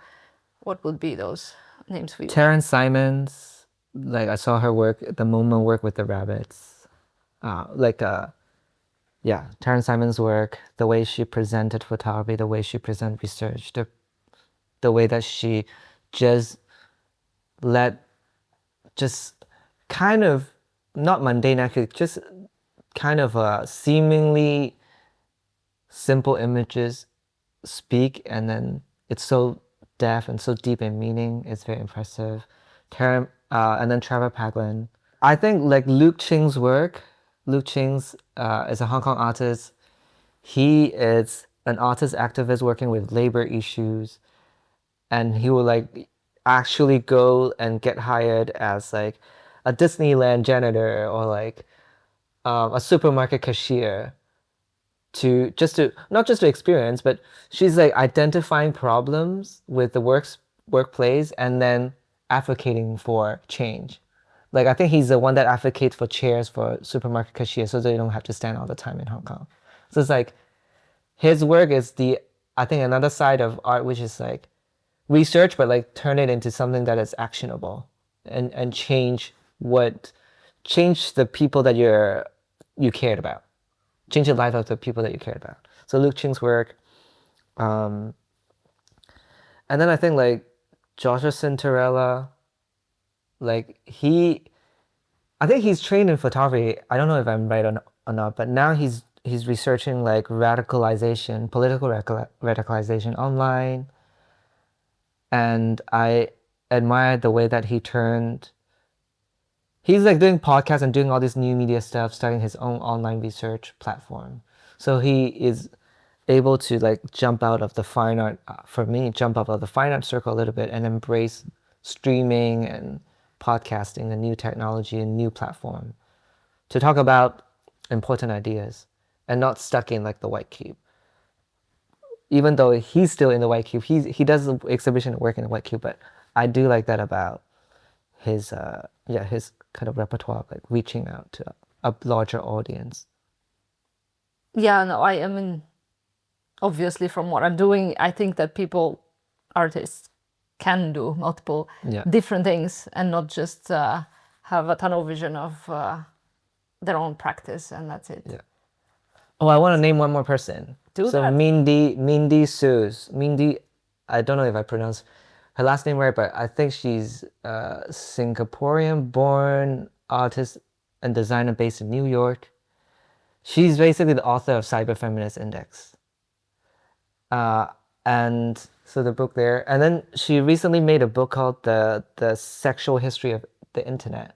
Speaker 2: what would be those names for you?
Speaker 1: Terrence Simons, like I saw her work, the MoMA work with the rabbits. Terrence Simons' work, the way she presented photography, the way she presented research, the way that she just kind of, not mundane actually, just kind of seemingly simple images speak, and then it's so depth and so deep in meaning. It's very impressive. And then Trevor Paglen. I think like Luke Ching's work. Luke Ching's is a Hong Kong artist. He is an artist activist working with labor issues, and he will like actually go and get hired as like a Disneyland janitor, or like a supermarket cashier, not just to experience, but she's like identifying problems with the workplace and then advocating for change. Like I think he's the one that advocates for chairs for supermarket cashiers so they don't have to stand all the time in Hong Kong. So it's like his work is I think another side of art, which is like research, but like turn it into something that is actionable and change the people that you cared about. Change the life of the people that you cared about. So Luke Ching's work. And then I think like Joshua Cinderella, like I think he's trained in photography. I don't know if I'm right or not, but now he's researching like political radicalization online. And I admire the way that he's like doing podcasts and doing all this new media stuff, starting his own online research platform. So he is able to like jump out of the fine art circle a little bit and embrace streaming and podcasting, a new technology, a new platform to talk about important ideas and not stuck in like the white cube. Even though he's still in the white cube, he does the exhibition work in the white cube, but I do like that about his kind of repertoire, like reaching out to a larger audience.
Speaker 2: Yeah, no, I mean, obviously from what I'm doing, I think that artists can do multiple different things and not just have a tunnel vision of their own practice and that's it.
Speaker 1: Yeah. Oh, I want to name one more person.
Speaker 2: Do that.
Speaker 1: Mindy Sues. Mindy, I don't know if I pronounce her last name right, but I think she's a Singaporean-born artist and designer based in New York. She's basically the author of Cyber Feminist Index. And so the book there. And then she recently made a book called The Sexual History of the Internet.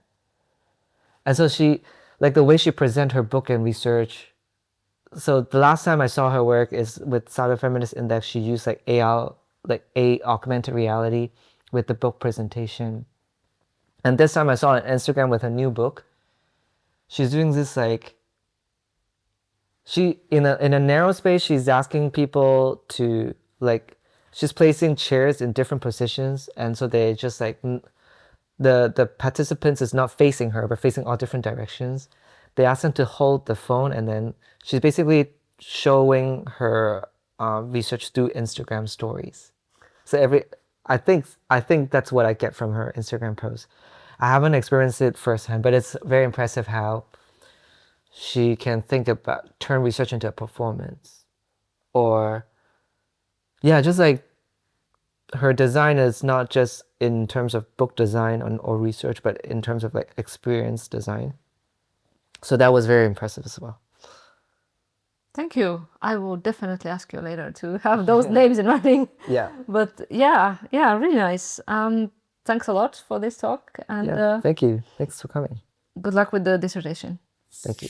Speaker 1: And so she like the way she present her book and research. So the last time I saw her work is with Cyber Feminist Index. She used like AR, like augmented reality with the book presentation. And this time I saw on Instagram with her new book. She's doing this like she in a narrow space. She's asking people to like she's placing chairs in different positions, and so they just like the participants is not facing her but facing all different directions. They ask them to hold the phone, and then she's basically showing her research through Instagram stories. So I think that's what I get from her Instagram post. I haven't experienced it firsthand, but it's very impressive how she can turn research into a performance, or yeah, just like her design is not just in terms of book design or research, but in terms of like experience design. So that was very impressive as well.
Speaker 2: Thank you. I will definitely ask you later to have those names in writing.
Speaker 1: Yeah.
Speaker 2: But yeah, really nice. Thanks a lot for this talk, and
Speaker 1: Yeah. Thank you. Thanks for coming.
Speaker 2: good luck with the dissertation.
Speaker 1: Thank you.